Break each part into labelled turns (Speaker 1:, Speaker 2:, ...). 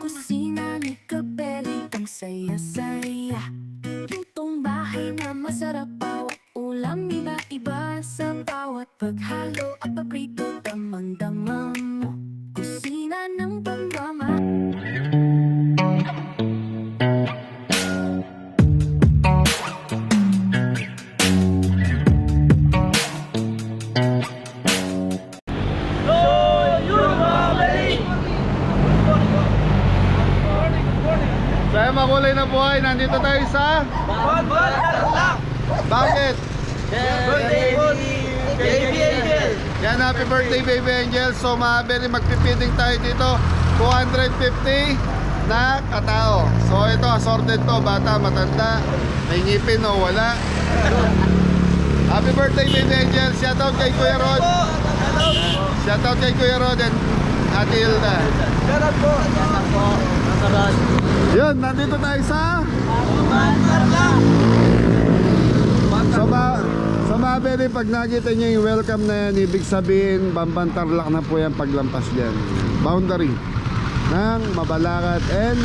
Speaker 1: kusina ni Kapeli, ang saya-saya. Lutong bahay na masarap, bawat ulam iba-iba. Sa bawat paghalo at paprito, damang-dama mo. Kusina ng Pamrama.
Speaker 2: Sa makulay na buhay, nandito tayo sa Bakit?
Speaker 3: Baby Angel.
Speaker 2: Yan, happy birthday Baby Angel. So very magpipiting tayo dito 250 na katao. So ito, assorted to, bata, matanda, may ngipin o wala. Happy birthday Baby Angel. Shoutout kay Kuya Rod. Shoutout kay Kuya Rod and Ate Hilda.
Speaker 3: Shoutout po.
Speaker 2: Yun, nandito tayo sa sa Mabere. Pag nakita nyo yung welcome na yan, ibig sabihin Bamban Tarlac na po yan paglampas dyan. Boundary ng Mabalacat and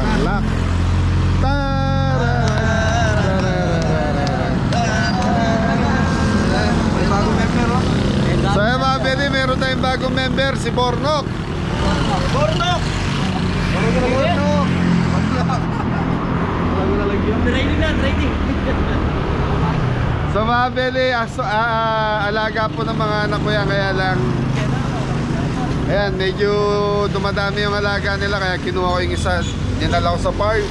Speaker 2: Tarlac.
Speaker 3: May bagong member, oh.
Speaker 2: So yung Mabere, meron tayong bagong member, si Bornok.
Speaker 3: Bornok! Bornok! Training na, training.
Speaker 2: So Mabere, alaga po ng mga anak ko yan, kaya lang ayan, medyo dumadami yung alaga nila, kaya kinuha ko yung isa, dinala ko sa farm.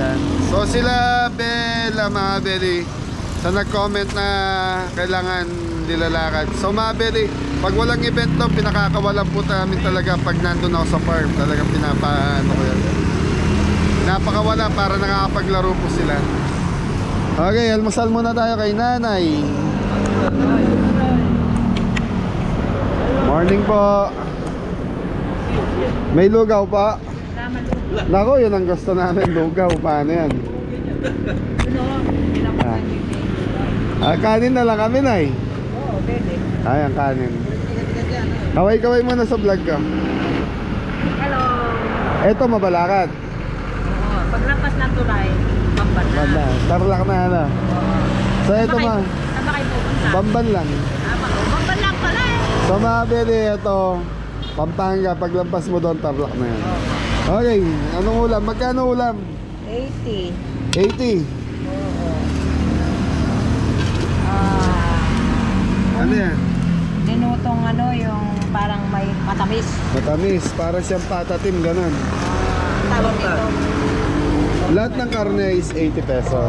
Speaker 2: Yan. So sila Bella, Mabere, sa nag-comment na kailangan nilalakad. So Mabere, pag walang event to, pinakakawalan po namin talaga pag nandun ako sa farm. Talagang pinapaano ko yan. Napakawala para nakakapaglaro po sila. Okay, almusal muna tayo kay nanay. Morning po. May lugaw pa. Nako, yun ang gusto namin, lugaw. Paano yan? Kanin na lang kami, nay. Ay, ang kanin. Kaway-kaway muna sa vlog ko.
Speaker 4: Hello.
Speaker 2: Eto, Mabalacat.
Speaker 4: Oo, paglampas ng tulay, Bamban na.
Speaker 2: Banda, Tarlac na ano. So eto ma,
Speaker 4: Saan ba kayo pupunta?
Speaker 2: Bamban lang.
Speaker 4: Bamban lang pala eh.
Speaker 2: So Mabere, ito Pampanga, paglampas mo doon Tarlac na yan. Okay, anong ulam? Magkano ulam?
Speaker 4: 80.
Speaker 2: 80.
Speaker 4: Oo.
Speaker 2: Ano yan?
Speaker 4: Dinutong ano, yung parang may matamis.
Speaker 2: Matamis, para siyang patatim, ganun.
Speaker 4: Tawag dito.
Speaker 2: Lahat ng karne is 80 pesos.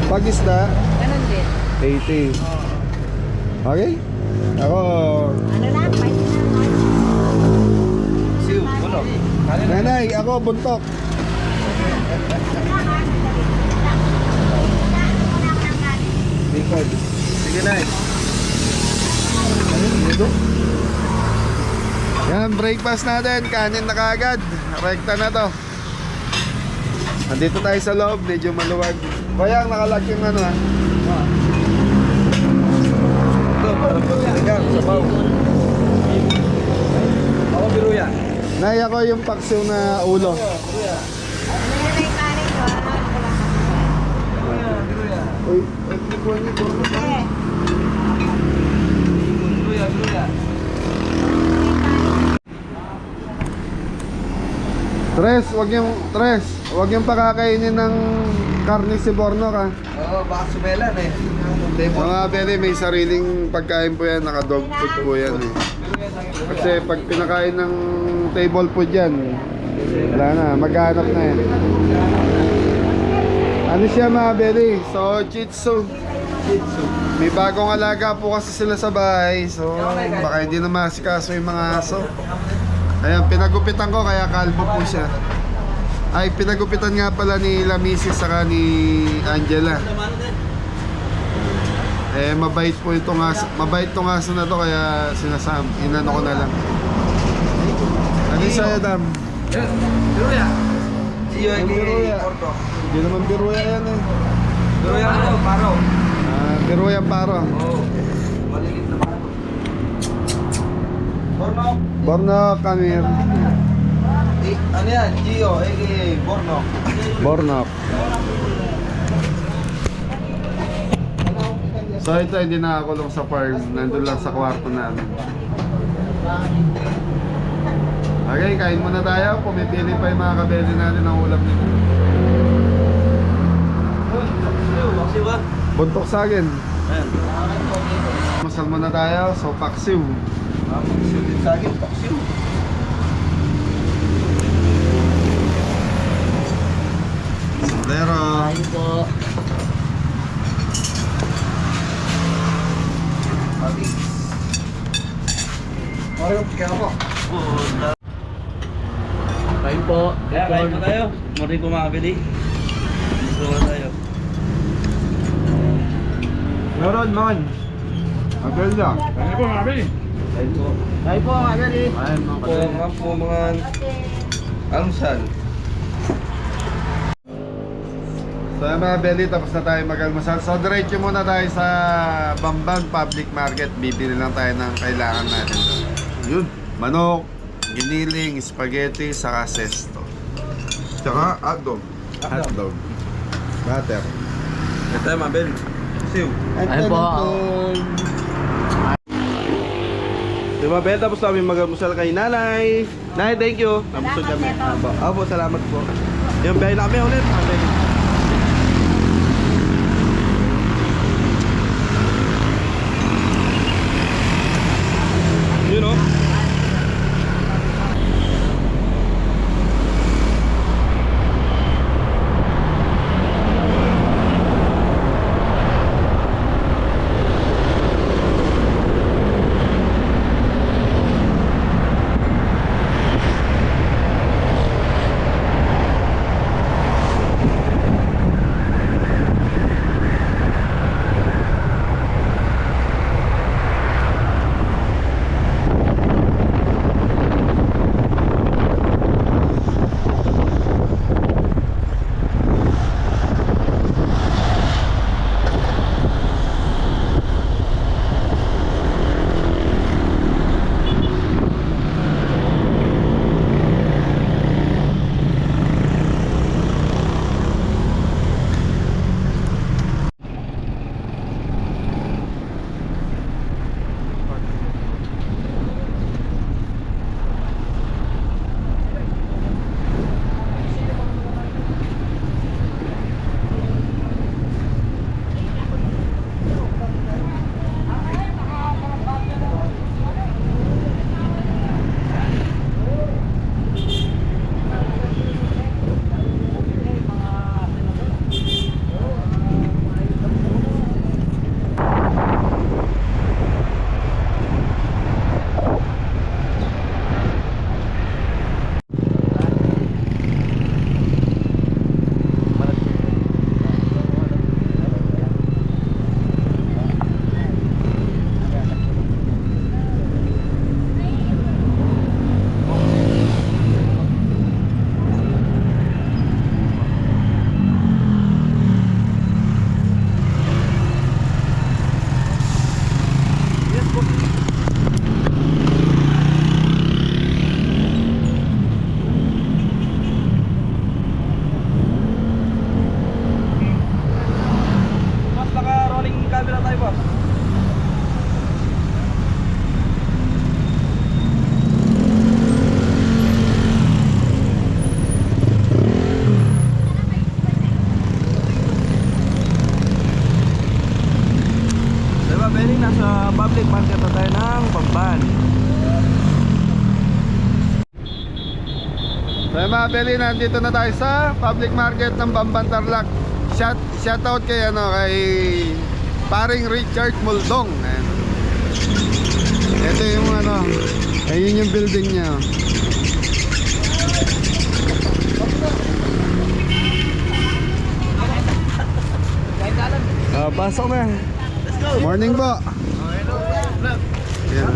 Speaker 2: Pag isda,
Speaker 4: Ganun din.
Speaker 2: 80. Okay? Ako,
Speaker 4: Ano lang, pwede na.
Speaker 3: Siw, bulok.
Speaker 2: nanay, ako buntok. Bicol.
Speaker 3: Sige na eh.
Speaker 2: Yan, breakfast natin, kanin na kaagad. Rekta na to. Andito tayo sa loob, medyo maluwag. Kaya nakalag yung ano ha.
Speaker 3: Hanggang, sabaw. Ako biruya.
Speaker 2: Nay, ako yung paksiw na ulo.
Speaker 3: Biruya.
Speaker 2: Uy, hindi ko ano ito.
Speaker 3: Biruya, biruya.
Speaker 2: Wag yung pakakainin ng karne si Bornok ha.
Speaker 3: Oo, baka sumelan eh.
Speaker 2: Mga bere, may sariling pagkain po yan, naka-dog food po yan eh. Kasi pag pinakain ng table food yan, wala na, maghanap na yan. Ano siya mga bere? So, Shih Tzu. May bagong alaga po kasi sila sa bahay, so baka hindi na masikaso yung mga aso. Ayan, pinagupitan ko kaya kalbo po siya. Ay, pinagupitan nga pala ni Lamisis saka ni Angela. Eh, mabait po itong aso. Mabait itong aso na to kaya inano ko na lang. Ano yung sa'yo, Dam?
Speaker 3: Biruya.
Speaker 2: Biruya.
Speaker 3: Porto.
Speaker 2: Hindi naman biruya yan eh.
Speaker 3: Biruya ano, paro.
Speaker 2: Biruya paro.
Speaker 3: Oo. Malilit na paro. Borno.
Speaker 2: Borno, Kamir.
Speaker 3: Ano yan? Gio, aka Borno.
Speaker 2: Borno. So ito hindi nakakulong sa farm, nandun lang sa kwarto namin. Okay, kain muna tayo. Pumipili pa yung mga kabeli natin ng ulam nito. Buntok sa akin. Masal muna tayo. So paksiw.
Speaker 3: Paksiw din sa akin, paksiw.
Speaker 2: Sombrero.
Speaker 3: Ayun po. Kaya po.
Speaker 5: Kain po. Kain po tayo. Morning po mga kabili. Gusto ko tayo.
Speaker 3: Meron, man.
Speaker 2: Abel lang.
Speaker 5: Kain po mga kabili.
Speaker 3: Kain po.
Speaker 5: Kain po mga kabili.
Speaker 2: Kain mga
Speaker 3: Po,
Speaker 2: kabeli.
Speaker 3: mga po mga almusal.
Speaker 2: So mga belly, tapos na tayo mag-almusal. So diretso muna tayo sa Bamban Public Market. Bibili lang tayo ng kailangan natin. Yun, manok, giniling, spaghetti, saka sesto. Tsaka hotdog. Hotdog. Butter.
Speaker 3: Ito yung Mabel. Paksiw.
Speaker 5: Ayun po.
Speaker 3: Di ba, Ben? Tapos namin mag-almusal kay nanay. Nay, thank you. Nabusog kami. Apo, salamat po. Yung biyahe na kami ulit. Yun o. public market na tayo ng Bamban.
Speaker 2: So mga Beli, nandito na tayo sa public market ng Bamban Tarlac. Shoutout kay kay paring Richard Muldong. Ayan. Ito yung ayun yung building niya. Pasok na. Morning po. Ayan.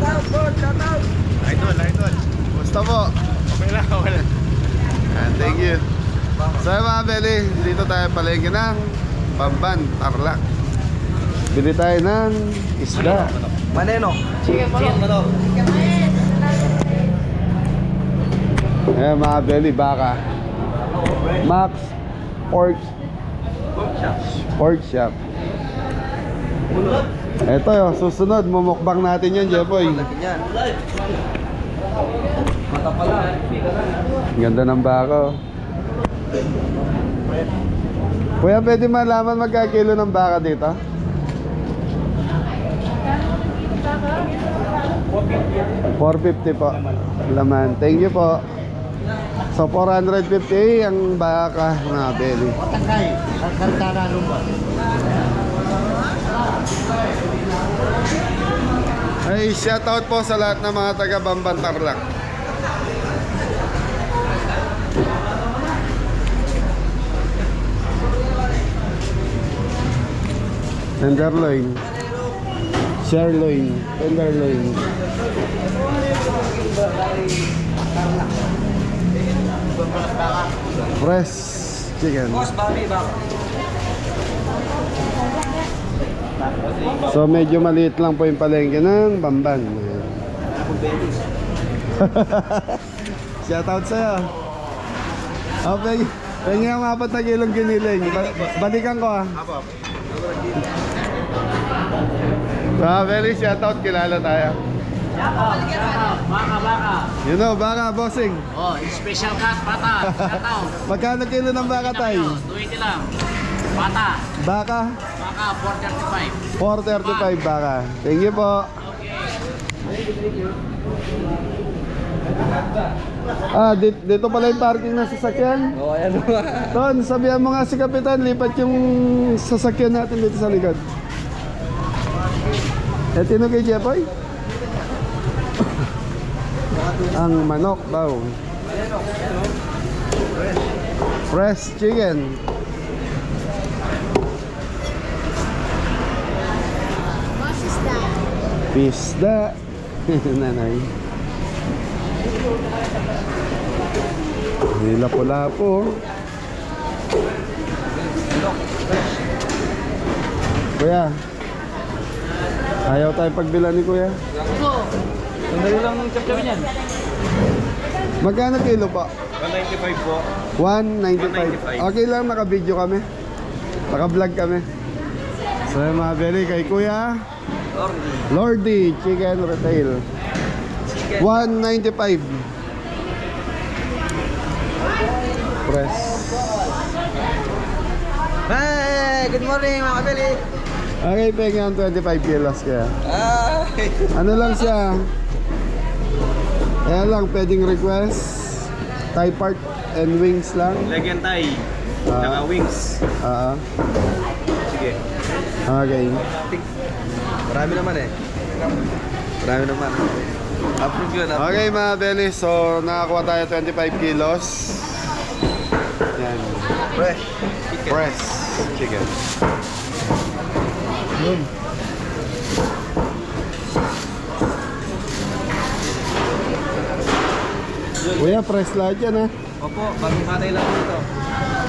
Speaker 3: Idol.
Speaker 2: Basta po.
Speaker 3: Okay lang.
Speaker 2: Thank you. So mga Beli, dito tayo palengke ng Bamban Tarlac. Bili tayo ng isda.
Speaker 3: Maneno. Chicken manok.
Speaker 2: Ayan mga belly, baka. Max Pork Shop. Ito yung susunod, mumukbang natin yun, Jepoy.
Speaker 3: Mata pala.
Speaker 2: Ganda ng baka. Kuya, pwede malaman magkakilo ng baka dito? 450 po. Laman. Thank you po. So 450 ang baka na belly. Ay, shoutout po sa lahat ng mga taga Bamban Tarlac. Tenderloin, sirloin, tenderloin. Fresh chicken. So medyo maliit lang po yung palengke ng Bamban. Shoutout sa'yo. Okay, pengen ang 4 na kilong giniling. Balikan ko ah. Very shoutout, kilala tayo.
Speaker 5: Baka.
Speaker 2: You know, baka, bossing.
Speaker 5: Oh, special cut, pata. Shoutout.
Speaker 2: Magkano kilo ng baka tayo?
Speaker 5: 20 lang. Pata.
Speaker 2: Baka?
Speaker 5: Baka, 435.
Speaker 2: 435 baka. Thank you po. Ah, dito pala yung parking ng sasakyan.
Speaker 3: Oo, ayan ba?
Speaker 2: Ton, sabihan mo nga si Kapitan, lipat yung sasakyan natin dito sa likod. Tino kay Jepoy? Ang manok daw. Fresh chicken. Pisda. Nanay. Lapo-lapo. Kuya, ayaw tayo pagbila ni Kuya.
Speaker 5: Sandali lang ng chapchapin yan.
Speaker 2: Magkano kilo po?
Speaker 3: 195 po.
Speaker 2: 195. Okay lang, naka-video kami. Naka-vlog kami. So yung mga belly kay Kuya Lordy Chicken Retail. 195. Press.
Speaker 3: Hey, good morning mga kabili.
Speaker 2: Okay, pengen 25 kilos kaya. Ano lang siya? Kaya lang, pwedeng request Thai part and wings lang.
Speaker 3: Lagyan tayo. Tsaka wings. Sige.
Speaker 2: Okay.
Speaker 3: Marami naman eh. Marami naman. Approve yun.
Speaker 2: Okay mga belly, so nakakuha tayo 25 kilos. Yan.
Speaker 3: Fresh chicken.
Speaker 2: Fresh chicken. Yun. Kuya, fresh lahat yan ha.
Speaker 3: Opo, bagong katay lang dito.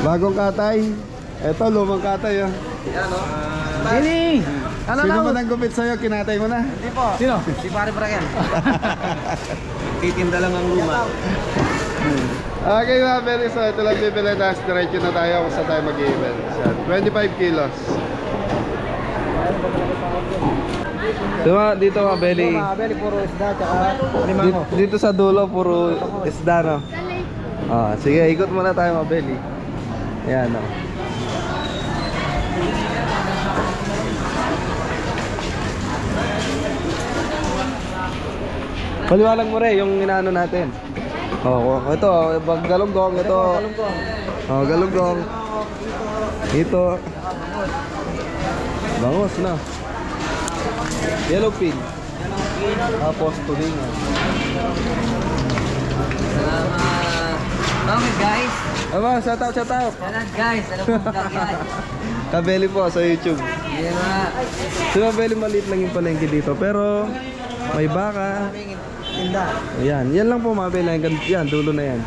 Speaker 2: Bagong katay. Eto, lumang katay ha.
Speaker 3: Yan o.
Speaker 5: Sini!
Speaker 2: Sino man ang gupit sa'yo, kinatay mo na?
Speaker 3: Hindi po.
Speaker 5: Sino?
Speaker 3: Si pare Braken. Titinda lang ang luma.
Speaker 2: Okay mga belly, so ito lang bibili na. Diretso na tayo kung saan tayo mag-event. 25 kilos.
Speaker 3: Dito mga belly.
Speaker 4: Puro isda, tsaka
Speaker 3: Dito sa dulo, puro isda no. Sige, ikot muna tayo mga belly. Ayan o. Paliwalag mo rin yung inaano natin. Ito, galunggong, ito. Galunggong. Ito. Bangus na. Yellow pin. Tapos tulingan.
Speaker 4: Okay guys,
Speaker 3: Aba, shout out.
Speaker 4: salamat guys, alam mo guys.
Speaker 3: Kabeli po sa YouTube.
Speaker 4: Yan mga
Speaker 3: Si Kabeli maliit lang yung palengke dito. Pero may baka.
Speaker 4: tinda.
Speaker 3: Ayan, yan lang po mga Beli. Yan, dulo na yan.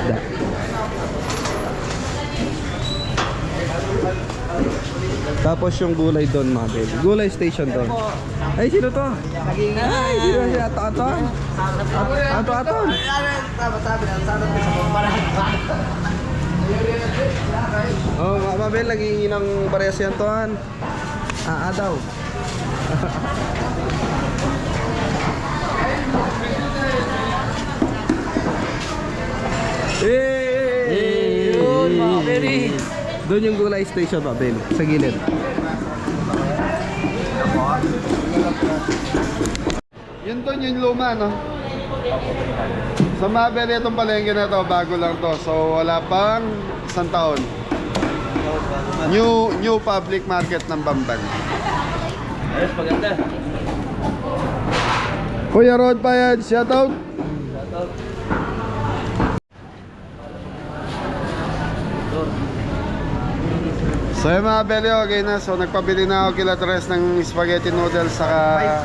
Speaker 3: Isda. Tapos yung gulay doon mga baby. Gulay station doon. Ay, sino to? Ay, sino si Ato-Aton? Ato-Aton? Oh, mga Mabel, naghihingi ng parehas yan toan. Daw.
Speaker 5: Yun, mga Beli.
Speaker 3: Doon yung gulay station, Mabel. Sa gilid.
Speaker 2: Yun doon yung luma, no? Sa Mabel, itong palengke na to, bago lang to. So, wala pang isang taon. New public market ng Bamban.
Speaker 5: Ayos, maganda.
Speaker 2: Kuya Rod Payad, shoutout. So yung mga Beli, okay na. So nagpabili na ako kila Tres ng spaghetti noodles saka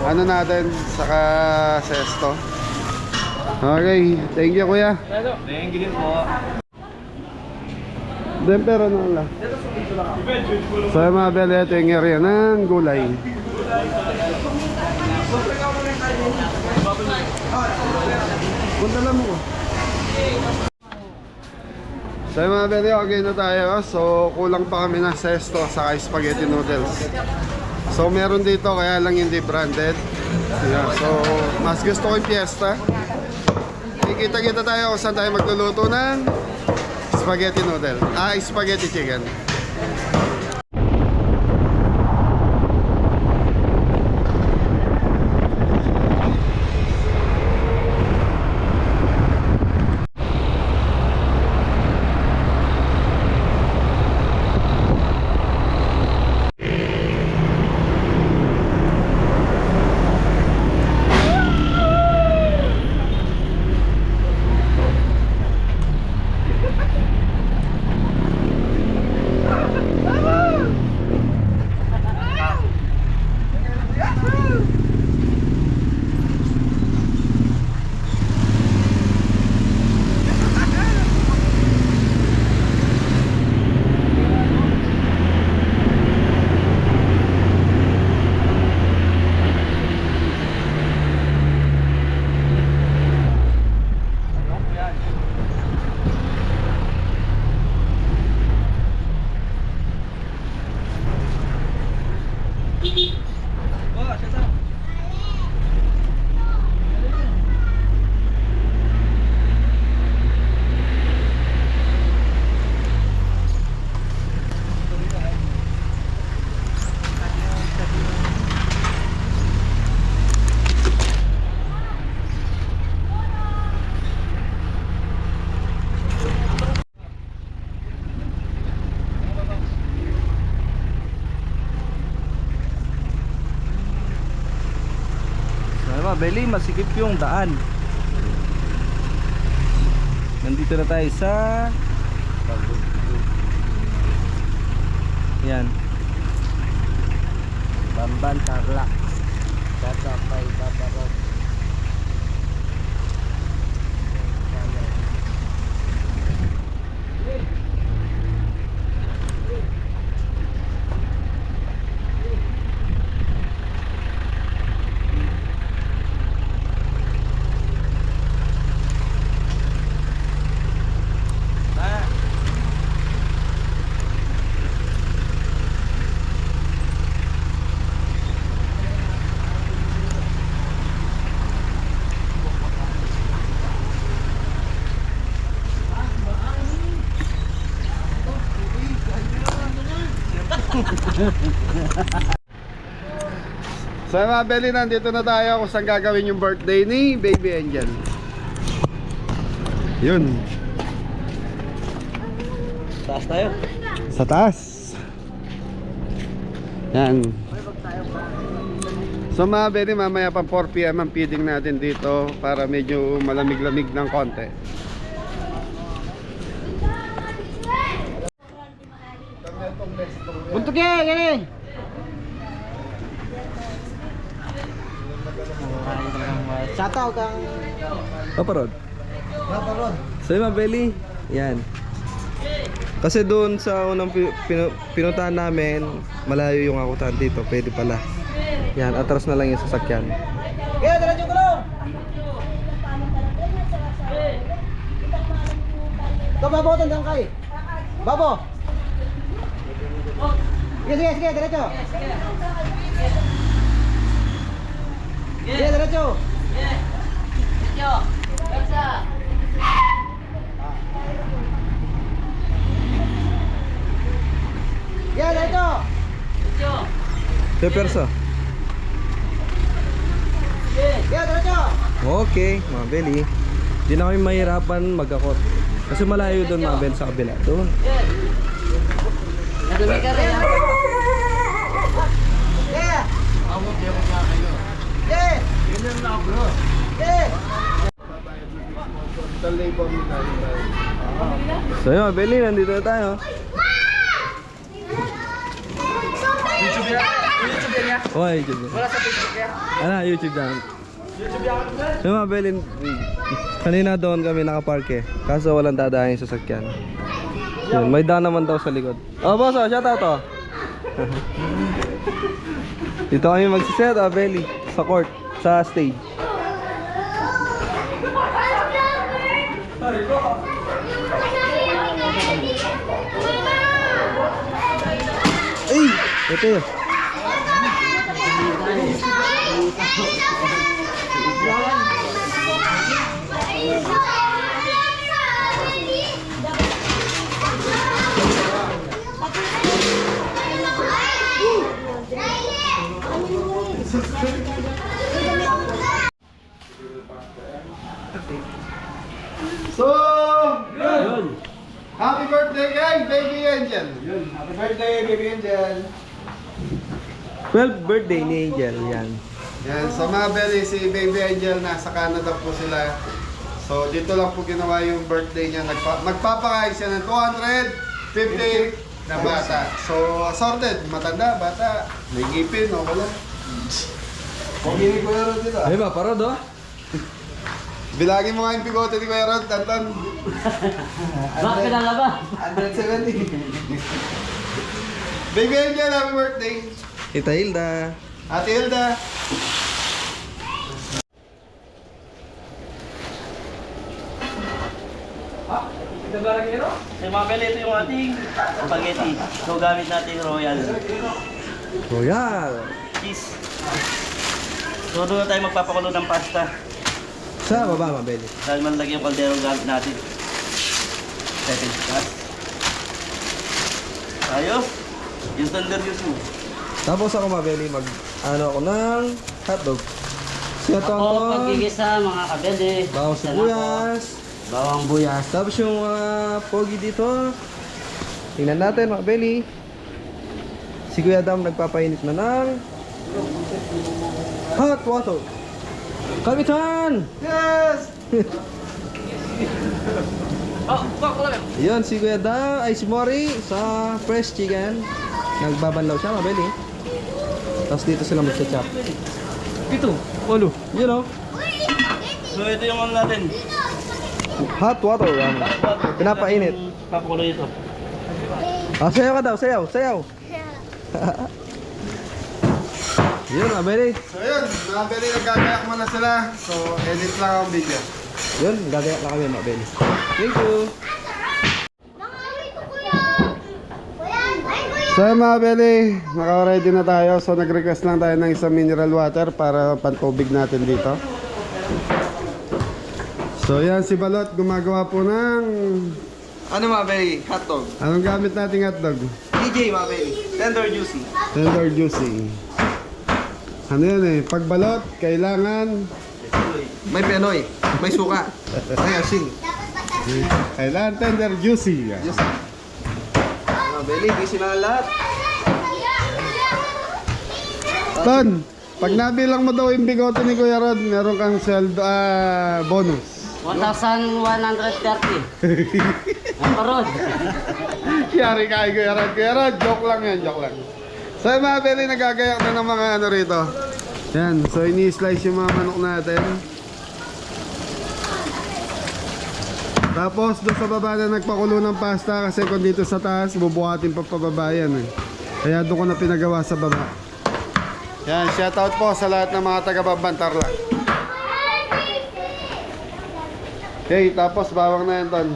Speaker 2: ano natin, saka sesto. Okay, thank you kuya.
Speaker 5: Thank you din po.
Speaker 2: Then pero ano lang. So yung mga Beli, ito yung area ng gulay. Punta lang mo. So yung mga Beli, okay na tayo. So kulang pa kami ng sesto saka spaghetti noodles. So meron dito kaya lang hindi branded. Yeah, so mas gusto ko yung Fiesta. Ikita-kita tayo kung saan tayo magluluto ng spaghetti noodle. Spaghetti chicken.
Speaker 3: Beli, masikip yung daan. Nandito na tayo sa yan Bamban Tarlac. Tatapay Babarog.
Speaker 2: So mga Beli, nandito na tayo kung saan gagawin yung birthday ni Baby Angel. Yun.
Speaker 5: Taas tayo.
Speaker 2: Sa taas. Yan. So mga Beli, mamaya pa 4 PM ang feeding natin dito para medyo malamig-lamig ng konti.
Speaker 4: Buntok yan, galing! Shoutout ang
Speaker 3: Paparod.
Speaker 4: Paparod.
Speaker 3: So yung mga Beli, yan. Kasi doon sa unang pinuntahan namin, malayo yung akutan dito. Pwede pala. Yan, atras na lang yung sasakyan.
Speaker 5: Kaya, diretso ko lang! Ito, babo, tandang kay. Babo! Sige, diretso. Sige, diretso. Sige, diretso.
Speaker 3: Pepersa.
Speaker 5: Sige, diretso.
Speaker 3: Okay, mga Beli. Hindi na kami mahirapan mag-akot. Kasi malayo doon mga Bel sa kabila. Doon.
Speaker 5: Nadumi ka rin, ha? Yeah! Yeah! Yeah!
Speaker 3: So yun mga Beli, nandito na tayo. Oh, YouTube.
Speaker 5: Wala sa Facebook yan.
Speaker 3: Ano, YouTube yan. Yung mga Belin, kanina doon kami nakapark eh. Kaso walang dadahin sa sasakyan. Yun, may daan naman daw sa likod. Oh, boss, oh, shout out to. Dito kami magsiset, Beli, sa court, sa stage. Ay, ito yun.
Speaker 2: So, happy birthday guys, Baby Angel. Happy birthday, Baby Angel.
Speaker 3: 12th birthday ni Angel, yan.
Speaker 2: Yan, sa mga Belly, si Baby Angel, nasa Canada po sila. So, dito lang po ginawa yung birthday niya. Magpapakain siya ng 250 na bata. So, assorted, matanda, bata, may ngipin, o wala. Pagini ko na rin dito.
Speaker 3: Ay ba, parod oh?
Speaker 2: Bilangin mo nga yung bigote ni Kuya Rod, Tantan.
Speaker 5: Bakit pinalaba?
Speaker 2: 170. Baby Angel, happy birthday.
Speaker 3: Tita Hilda.
Speaker 2: Ate Hilda.
Speaker 5: Sa mga pala, ito yung ating spaghetti. So, gamit natin royal
Speaker 3: Royal.
Speaker 5: cheese. So, doon na tayo magpapakulo ng pasta.
Speaker 3: Sa baba, mabeli.
Speaker 5: Dahil malaki yung kaldero gamit natin. Second class. Tayo. Yung thunder juice mo.
Speaker 3: Tapos ako mabeli, ano ako ng hotdog. Siya to
Speaker 6: Ako pagkigisa mga kabede.
Speaker 3: bawang sibuyas.
Speaker 6: Bawang buyas.
Speaker 3: Tapos yung pogi dito. Tingnan natin mga belly. Si Kuya Dam nagpapainit na ng hot water. Kapitan!
Speaker 2: Yes!
Speaker 3: Yun si Kuya Dam, ay si Mori sa fresh chicken. Nagbabanlaw siya mga belly. Tapos dito sila magsa-chop. Ito, ulo. You know,
Speaker 5: So, ito yung ano natin.
Speaker 3: hot water. Pinapainit.
Speaker 5: Papakulo ito.
Speaker 3: Ah, sayaw ka daw, sayaw, sayaw. Yun mga belly.
Speaker 2: So yun, mga Belly, nagkagayak muna sila. So, edit lang ang video.
Speaker 3: Yun, gagayak na kami mga belly. Thank you.
Speaker 2: So yun, mga Belly, naka-ready na tayo. So nag-request lang tayo ng isang mineral water para pantubig natin dito. So yan, si Balot gumagawa po ng...
Speaker 3: Ano mga belly? Hotdog.
Speaker 2: Anong gamit nating hotdog?
Speaker 3: DJ mga belly. Tender juicy.
Speaker 2: Tender juicy. Ano yan eh, pag balot, kailangan...
Speaker 3: May penoy. May suka. May asin.
Speaker 2: Kailangan tender juicy.
Speaker 3: Yes. Mga belly, busy na lahat.
Speaker 2: Ton, pag nabilang mo daw yung bigote ni Kuya Rod, meron kang bonus.
Speaker 6: 1,130. Ang parod.
Speaker 2: Yari ka kay Kuya Rod. Kuya Rod, joke lang yan, joke lang. So yung mga Belly, nagagayak na ng mga ano rito. Yan, so ini-slice yung mga manok natin. Tapos doon sa baba na nagpakulo ng pasta kasi kung dito sa taas, bubuhatin pa pababa yan eh. Kaya doon ko na pinagawa sa baba. Yan, shoutout po sa lahat ng mga taga-Babantarlac. Okay, tapos bawang na yan, Ton.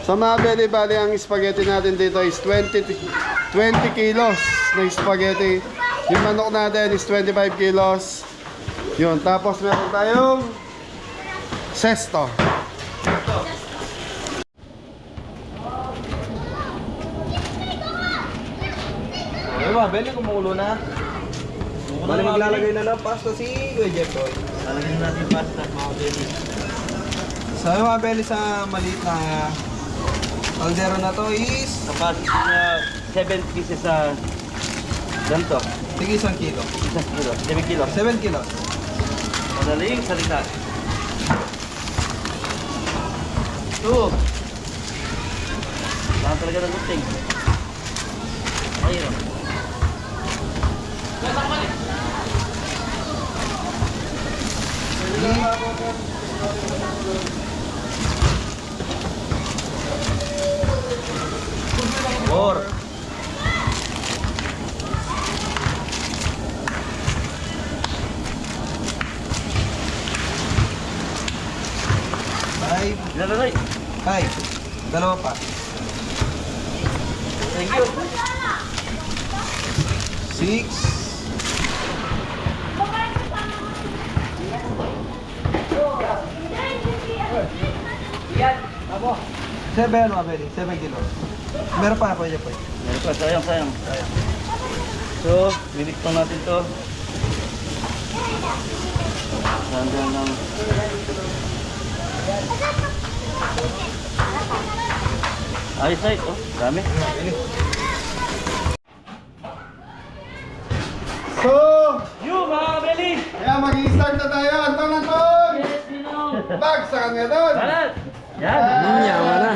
Speaker 2: Sa mga bali, ang spaghetti natin dito is 20 kilos na spaghetti. Yung manok natin is 25 kilos. Yun, tapos meron tayong sesto.
Speaker 3: Okay ba, Beli, kumukulo na. Bali maglalagay na ng pasta si Kuya Jeffoy.
Speaker 5: Lalagyan natin yung pasta, mga kabeli.
Speaker 3: So yung mga Beli sa maliit na kaldero na to is
Speaker 5: Tapos, 7 pieces sa ganito.
Speaker 3: tig 1 kilo.
Speaker 5: 1 kilo, 7 kilo.
Speaker 3: 7 kilos.
Speaker 5: Madaling salita. 2. Saan talaga ng guting? Ayun. Four.
Speaker 3: Five.
Speaker 5: Nilalagay.
Speaker 3: Five. Dalawa pa.
Speaker 5: Thank you.
Speaker 3: 6. Seven, mga Beli. 7 kilos. Meron pa, Kuya Jeffoy.
Speaker 5: Meron pa, sayang. So, minikpang natin to. Sandal ng... Ayos, oh, dami.
Speaker 2: So,
Speaker 5: You, mga kabeli!
Speaker 2: kaya mag-i-start na tayo. Anton!
Speaker 5: Yes, Ninong!
Speaker 2: Bag sa kanya doon.
Speaker 5: Balat! Yan!
Speaker 3: Yawa na.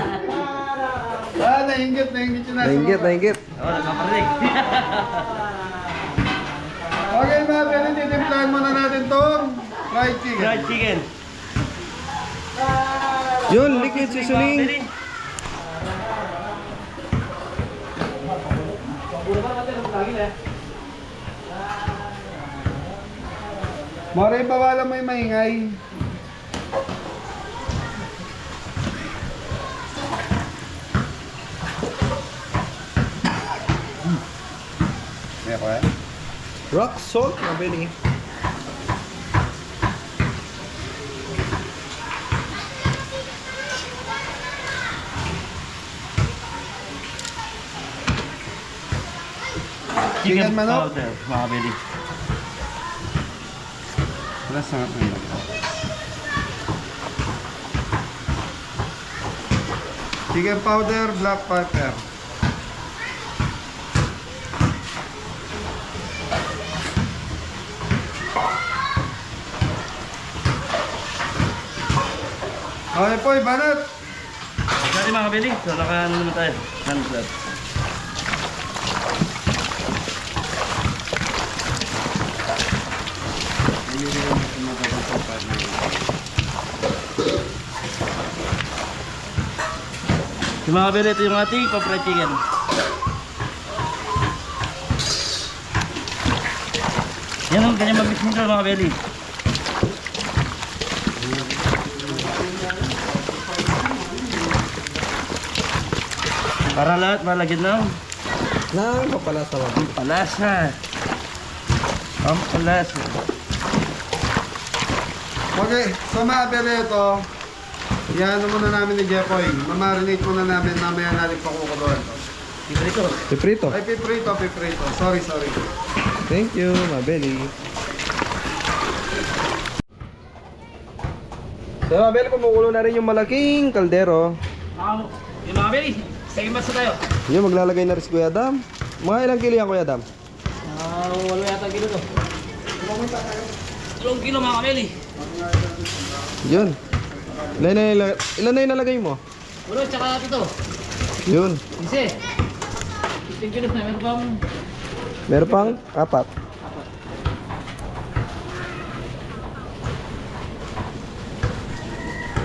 Speaker 2: Nainggit yung nasa
Speaker 3: Nainggit,
Speaker 2: baba.
Speaker 3: nainggit.
Speaker 5: Oh, nagkaparinig.
Speaker 2: Okay mga pwede, titimplahan muna natin tong fried chicken.
Speaker 5: Fried chicken.
Speaker 3: Yun, liquid seasoning.
Speaker 2: More, bawalan mo yung maingay. Meron yan?
Speaker 3: Rock salt, mga Beli.
Speaker 2: Chicken manok?
Speaker 5: powder, mga kabeli.
Speaker 2: Wala sa ano. Chicken powder, black pepper. Okay po, banat.
Speaker 5: Dati mga kabeli, so naka ano naman tayo. Sunflower. Yung mga kabeli, ito yung ating pa-fried chicken. Yan ang ganyan mag-mix nito mga kabeli. Para lahat malagyan ng
Speaker 3: Nang papalasa mo.
Speaker 5: palasa. Ang palasa.
Speaker 2: Okay, so mga pere ito, yan muna namin ni Jeffoy. Mamarinate muna namin, mamaya natin pakukuluan.
Speaker 5: Ibrito.
Speaker 3: Piprito.
Speaker 2: Ay, piprito. Sorry.
Speaker 3: Thank you, mga Beli. So, mga Beli, kumukulo na rin yung malaking kaldero.
Speaker 5: Yung mga kabeli, second batch na tayo.
Speaker 3: Yun, maglalagay na rin si Kuya Adam. Mga ilang kilo yan, Kuya Adam?
Speaker 5: Wala yata kilo to. 2 kilo mga kabeli.
Speaker 3: Yun. Ilan na yung nalagay mo?
Speaker 5: Ulo, tsaka ito.
Speaker 3: Yun.
Speaker 5: Isa. 15 kilos na, meron bang...
Speaker 3: Meron pang 4.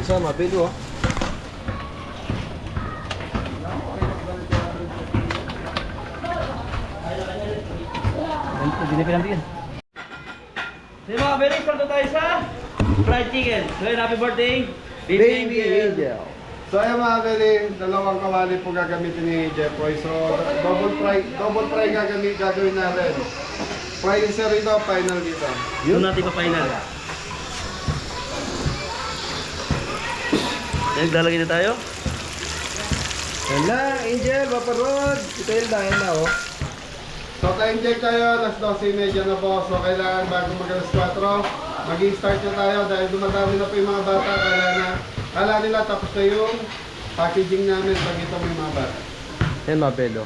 Speaker 3: Isa, mabili oh.
Speaker 5: Hindi na pinamigyan. Sige mga kabeli, start na tayo sa fried chicken. So yun, happy birthday,
Speaker 3: Baby Angel.
Speaker 2: So ayan mga kabili, dalawang kawali po gagamitin ni Jeffoy. So double fry gagawin natin. Fry isa rito, final dito.
Speaker 5: Yun natin pa-final. Naglalagay na tayo.
Speaker 3: Yan na, Angel, paparod. Ito yung dahil na oh.
Speaker 2: So time check tayo, alas 12:30 na po. So kailangan bago mag-alas 4, mag-i-start na tayo dahil dumadami na po yung mga bata. Kala nila tapos na yung packaging namin pag ito may mga bata.
Speaker 3: Yan, mabelo.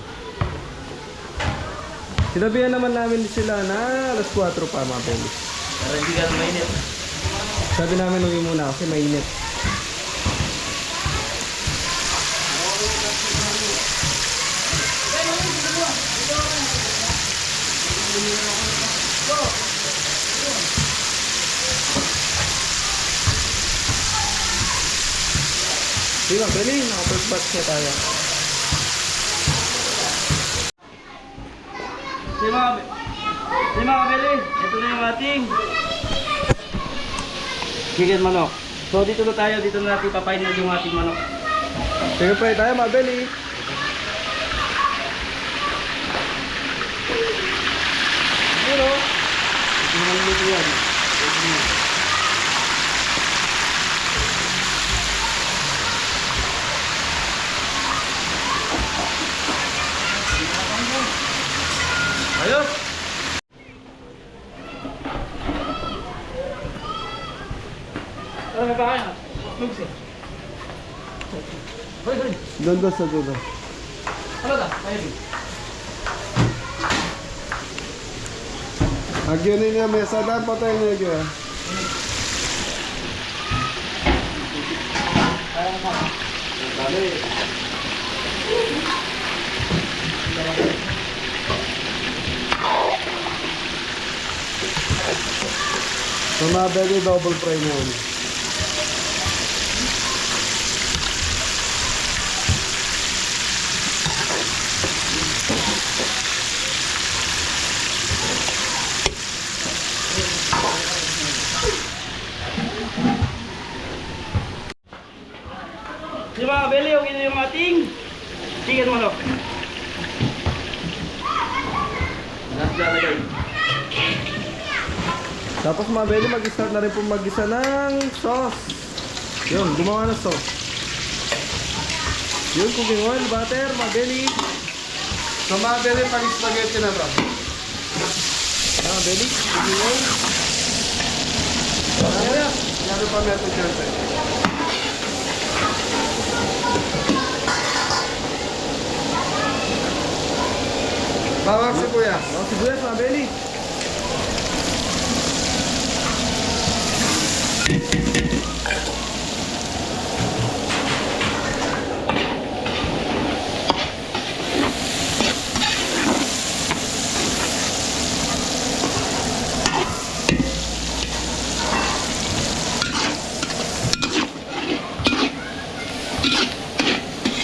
Speaker 3: Sinabihan naman namin sila na alas 4 pa, mabelo.
Speaker 5: Para hindi ka mainit.
Speaker 3: Sabi namin uwi muna kasi mainit. Sige, mabelo. Naka-first batch na tayo.
Speaker 5: Sige mga kabeli, ito na yung ating chicken manok. So dito na tayo, dito na natin pa-final yung ating manok.
Speaker 3: Sige, pray tayo, mabeli.
Speaker 5: Pero, ito na lang dito yan. Ayos! Ano ba kaya? Lugsi. Hoy!
Speaker 3: Doon sa dulo.
Speaker 5: Ano ba? Ayun.
Speaker 2: Agyonin niya mesa, dahil patay niya agyo. So mabeli double fry mo yun.
Speaker 5: Yung mga kabeli, okay na yung ating chicken manok. Last lalagay.
Speaker 3: Tapos mabeli, mag-start na rin po mag-isa ng sauce. Yun, gumawa ng sauce. Yun, cooking oil, butter, mabeli.
Speaker 2: So mabeli pag spaghetti na to.
Speaker 3: Mabeli, cooking oil.
Speaker 2: Ano pa meron dyan sa'yo? Bawang sibuyas.
Speaker 3: Ang sibuyas, mabeli.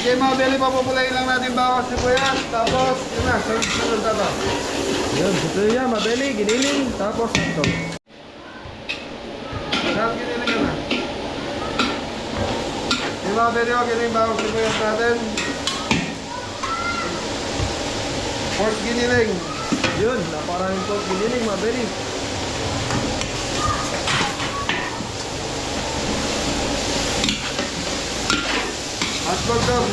Speaker 2: Okay, mabeli, papupulayin lang natin bawang sibuyas. Tapos, yun na, sunod na to.
Speaker 3: Yun, sibuyas yan, mabeli, giniling. Tapos, hotdog.
Speaker 2: Lahat giniling ka na. Yung mabeli, giniling bawang sibuyas natin. Pork giniling.
Speaker 3: Yun, naparaming po giniling, mabeli.
Speaker 2: Hotdog dog.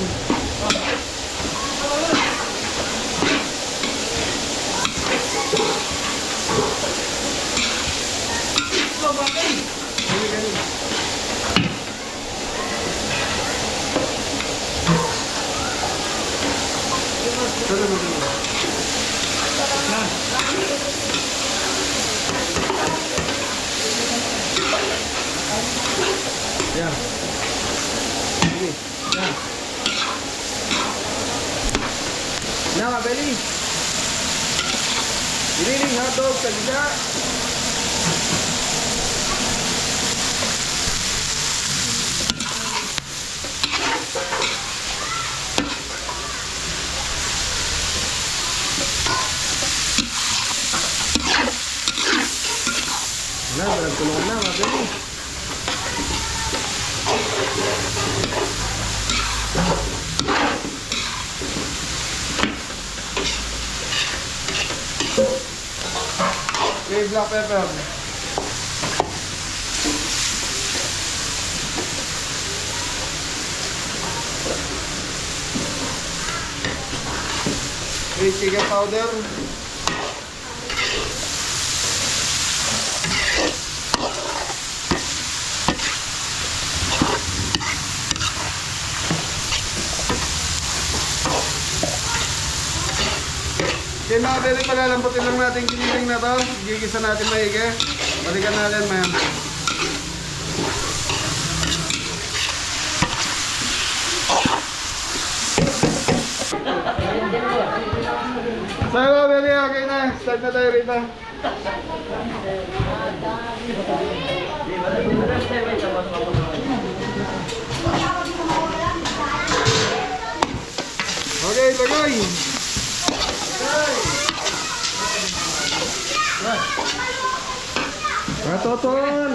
Speaker 3: Yan. Sige, yan. Na, mabeli. Giniling, hotdog, sa gisa. tulungan na mga Beli.
Speaker 2: Okay, black pepper. Okay, chicken powder. Okay, mga Beli, palalambutin lang natin giniling na to. Gigisa natin maigi. Balikan natin, ma'am. So, mga Beli, okay na. Start na tayo rito. Okay, lagay.
Speaker 3: Toton!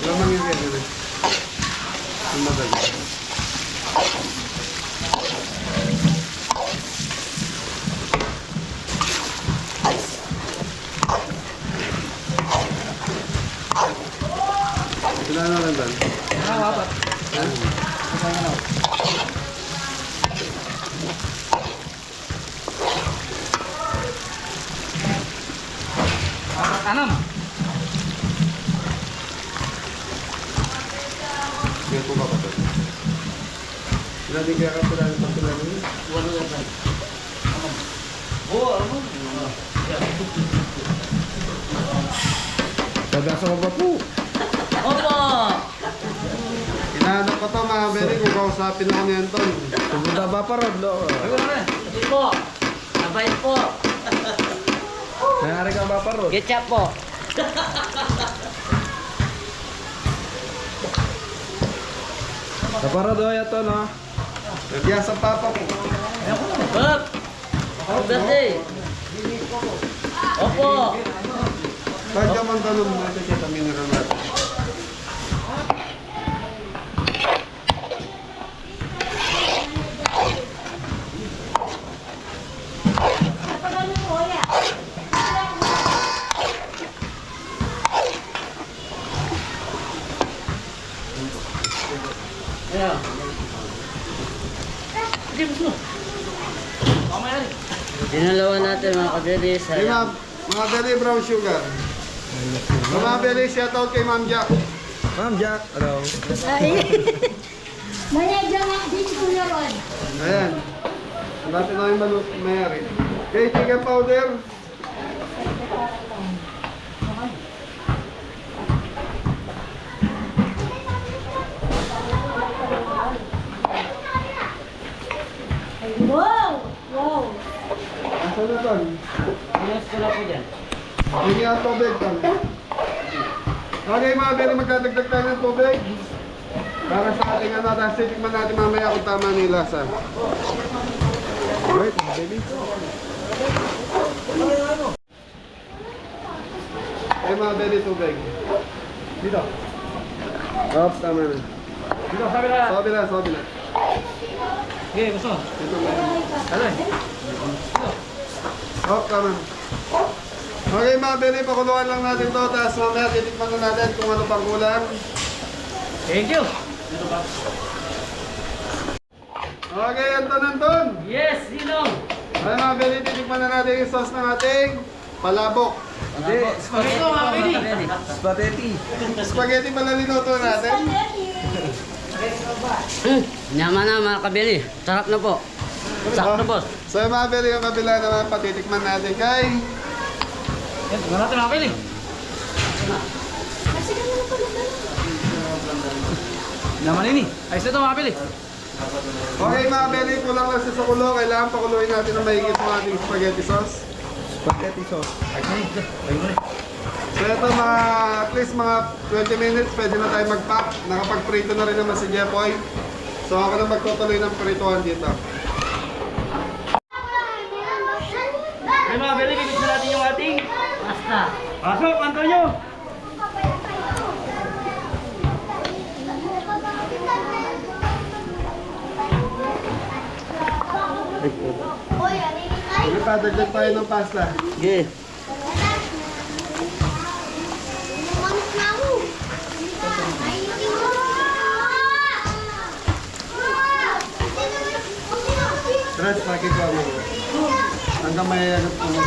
Speaker 2: Lamang yung ganyan. Madali. Ilan na lang dan?
Speaker 3: Apat.
Speaker 5: Tanam.
Speaker 2: Kaya po ba ito? Ilan din kaya ka sila ng pagkilan niyo?
Speaker 5: Wala na ba? Oh, ano?
Speaker 3: Tagasa ko ba po?
Speaker 5: Opo!
Speaker 2: Inahanap ko to mga Beli kung kausapin ako ni Anton.
Speaker 3: Sumunta ba pa Rod?
Speaker 5: Hindi po. Abay po.
Speaker 3: Nangyari ka ba pa Rod?
Speaker 5: Ketchup po.
Speaker 3: Sa para doy ito no?
Speaker 2: Nagyan sa papa ko.
Speaker 5: Up! Happy birthday! Opo!
Speaker 2: Kahit ka man tanong natin kita mineral natin.
Speaker 5: Ayan. Hindi mo. Mamaya rin.
Speaker 6: Dinalawa natin mga kabeli sa...
Speaker 2: Hey, mga Beli brown sugar. So, mga Beli, shoutout kay Ma'am Jack.
Speaker 3: Ma'am Jack, hello.
Speaker 4: Manager nga din ko yun.
Speaker 2: Ayan. Hanapin namin balut mayari. Okay, chicken powder.
Speaker 4: Wow! Wow!
Speaker 2: Asan na ton?
Speaker 5: Yes, ko na po dyan.
Speaker 2: Hindi nga tubig ton. Okay mga Beli, magdadagdag tayo ng tubig. Para sa ating ano, tapos titikman natin mamaya kung tama na yung lasa.
Speaker 3: Wait, baby.
Speaker 2: Eh mga Beli, tubig. Dito. Oh, tama na.
Speaker 5: Dito, sabi na.
Speaker 2: Sobi na, sobi na.
Speaker 5: Okay, gusto.
Speaker 2: Dito na.
Speaker 5: Ano eh?
Speaker 2: Oh, tama na. Okay mga Beli, pakuluan lang natin to. Tapos mamaya titikman na natin kung ano pang kulang.
Speaker 5: Thank you.
Speaker 2: Okay, Anton.
Speaker 5: Yes, Ninong.
Speaker 2: Ay mga Beli, titikman na natin yung sauce ng ating palabok.
Speaker 3: Hindi,
Speaker 5: Spaghetti mga kabeli.
Speaker 3: spaghetti.
Speaker 2: Spaghetti pala niluto natin.
Speaker 6: Yaman na mga kabeli. Sarap na po. Sakto boss.
Speaker 2: So yung mga Beli, yung kabila naman patitikman natin kay...
Speaker 5: Yan, tingnan natin mga kabeli. Naman ini. Ayos na ito mga kabeli.
Speaker 2: Okay mga Beli, kulang lang sa kulo. Kailangan pakuluin natin ng mahigit ng ating spaghetti sauce.
Speaker 3: Spaghetti sauce.
Speaker 2: So ito mga, at least mga 20 minutes, pwede na tayo mag-pack. Nakapag-prito na rin naman si Jepoy. So ako na magtutuloy ng prituhan dito.
Speaker 5: Hey mga Beli, bibit na natin yung ating pasta. Pasok, Antonio!
Speaker 2: Sige pa, dagdag tayo ng pasta.
Speaker 3: Okay.
Speaker 2: Trans, makikita mo. Hanggang may ano po mo.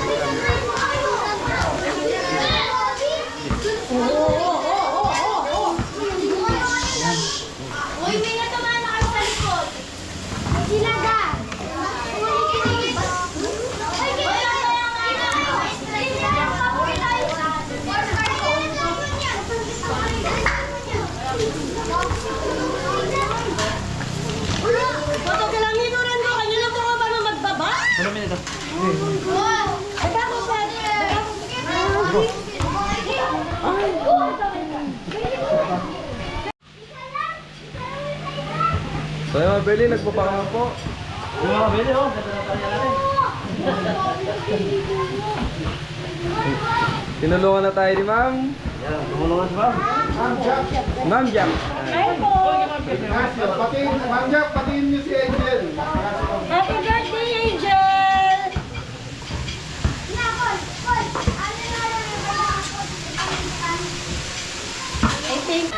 Speaker 1: Uy, may natamaan na kayo sa likod. Sinaga.
Speaker 3: So yung mga Beli, nagpapakama po.
Speaker 5: Yung mga Beli, oh. Ganda na tayo natin.
Speaker 3: Tinulungan na tayo ni Ma'am.
Speaker 5: Yan, tumulungan si Ma'am.
Speaker 3: Ma'am Jack.
Speaker 2: Patiin, Ma'am Jack, patiin niyo si Angel.
Speaker 4: Happy birthday, Angel! I think...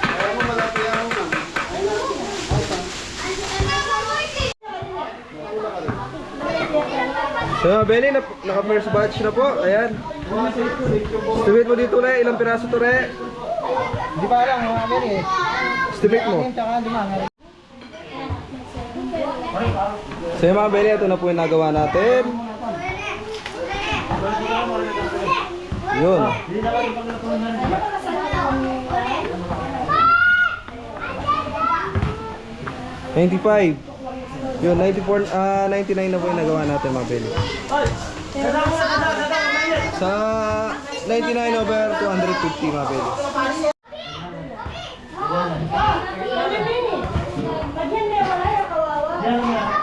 Speaker 2: Ayaw mo malaki yan, Ma'am.
Speaker 3: So mga Beli, naka-first batch na po. Ayan. Estimate mo dito ulit, ilang piraso to re?
Speaker 5: Di ba lang mga Beli?
Speaker 3: Estimate mo. So yung mga Beli, ito na po yung nagawa natin. Yun. 95. Yun, 94, 99 na po yung nagawa natin mga Beli. Sa 99 over 250 mga Beli.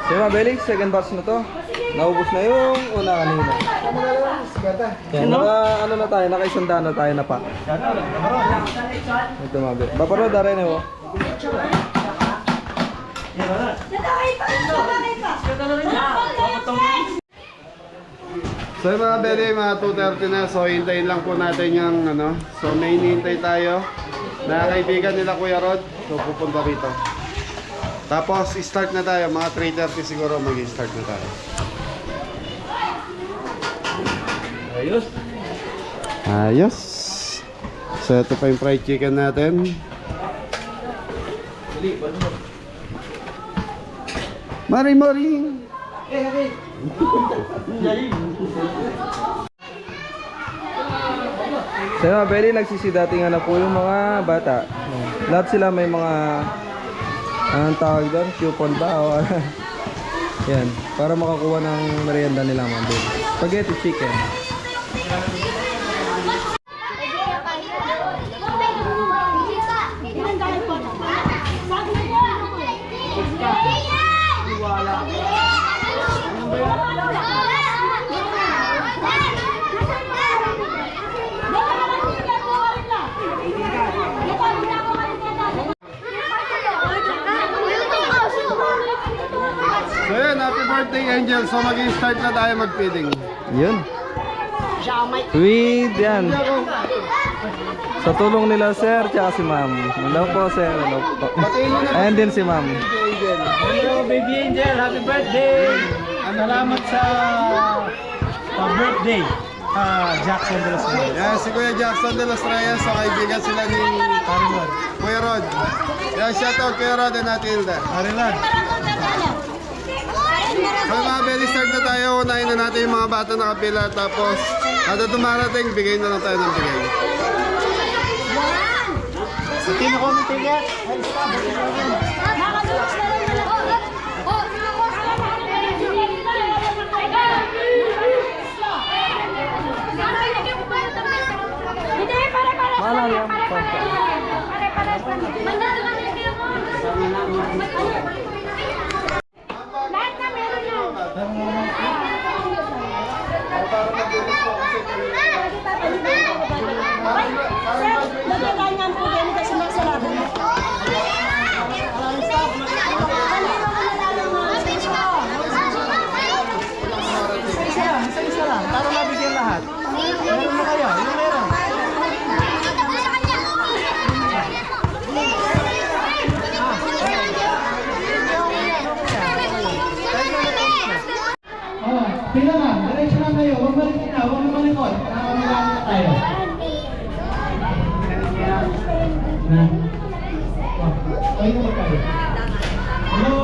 Speaker 3: So mga Beli, second batch na to. Naubos na yung una kanina. Yan, ano na tayo, naka-isanda na tayo na pa. Ito mga Beli. Baparo, daray na mo.
Speaker 2: So yung mga Beli, mga 2:30 na. So hintayin lang po natin yung ano. So may hinihintay tayo na kaibigan nila Kuya Rod. So pupunta rito. Tapos start na tayo. Mga 3:30 siguro mag-start na tayo.
Speaker 5: Ayos.
Speaker 2: Ayos. So ito pa yung fried chicken natin. Mari.
Speaker 3: So mga Beli, nagsisidatingan na po yung mga bata. Lahat sila may mga anong tawag doon? Coupon ba? O, yan, para makakuha ng merienda nila mga Beli. Spaghetti chicken.
Speaker 2: So yun, happy birthday Angel. So mag-start na tayo mag-feeding.
Speaker 3: Yun. Sweet yan. Sa tulong nila sir, tsaka si ma'am. Hello po sir, hello po. Ayan din si ma'am.
Speaker 5: Hello, baby Angel. Happy birthday. Salamat sa birthday. Jackson de los Reyes.
Speaker 2: Yan, si Kuya Jackson de los Reyes. So kaibigan sila ni Kuya Rod. Yan, shoutout Kuya Rod and Ate Hilda.
Speaker 5: Arilan.
Speaker 2: So mga belly, start na tayo. Unahin na natin yung mga bata na kapila. Tapos, kada dumarating, bigay na lang tayo ng bigay.
Speaker 3: Para mabigyan lahat. Meron na kayo. Yung meron.
Speaker 7: Pila lang, diretso lang kayo. Huwag malikot na, huwag malikot. Nakamagaan na tayo. Tayo na tayo. Hello.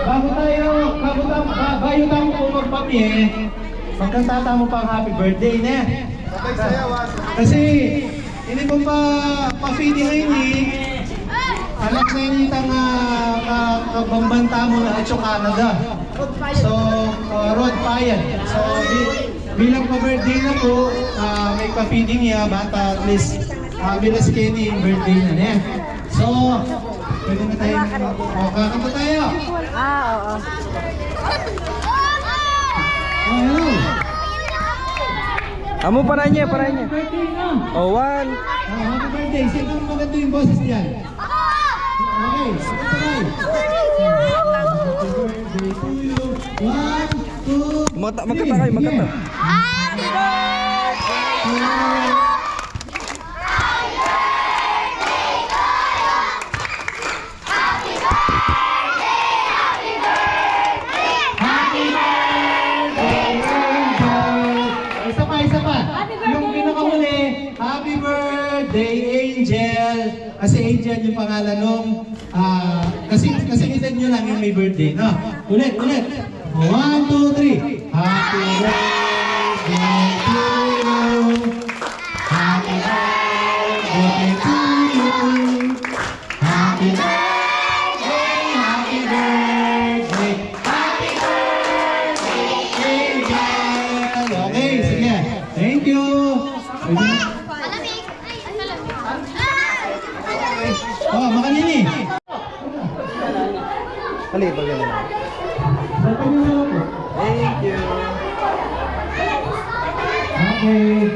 Speaker 7: Bago tayo po magpapye, magkantata mo pa ang happy birthday na.
Speaker 2: Sabay sayaw,
Speaker 7: Kasi, hindi mo pa-feeding ngayon eh. Anak na yun itang kabambanta mo na at Canada. So, Rod Payan. So, bilang pa-birthday na po, may pa-feeding niya, bata at least bilas Kenny yung birthday na niya. So, pwede na tayo, kakanta tayo.
Speaker 4: Oo.
Speaker 7: Hello.
Speaker 3: Amo para niya.
Speaker 7: Happy birthday na.
Speaker 3: Oh, one.
Speaker 7: Happy birthday. Sino ang maganda yung boses niyan? Okay, sabay. Happy birthday to you. 1, 2,
Speaker 3: Magkata kayo, magkata.
Speaker 7: Isa pa. Yung pinakahuli, Happy Birthday, Angel. Kasi Angel yung pangalan nung, kasi edad nyo lang yung may birthday, no? Ulit. 1, 2, 3. Happy birthday to you. Happy birthday to you. Happy birthday, happy birthday. Happy birthday, Angel. Okay, sige. Thank you. Oh, makanini.
Speaker 3: Kali, bagay na. Thank you.
Speaker 7: Okay.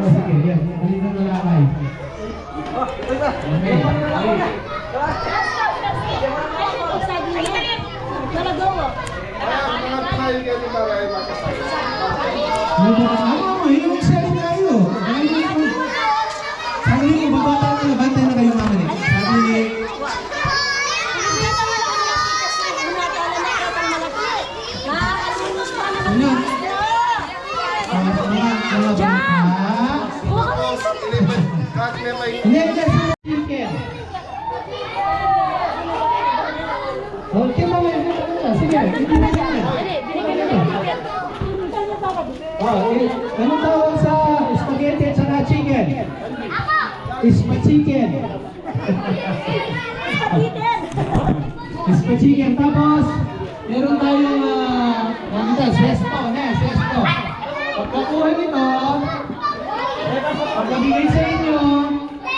Speaker 7: Sige, yan. Halika na lakay. Okay. Yung selling tayo. Sabi ko, babata na, bantay na kayo mamalik. Sabi, ano? Mga bata. Hindi, just chicken. Okay, mamaya. Sige, hindi na yan. Ano tawag sa spaghetti at saka chicken? Ispa-chicken. Ispa-chicken. Tapos, meron tayong sesto. Sesto. Pagkakuha nito, pagkabigay sa inyo,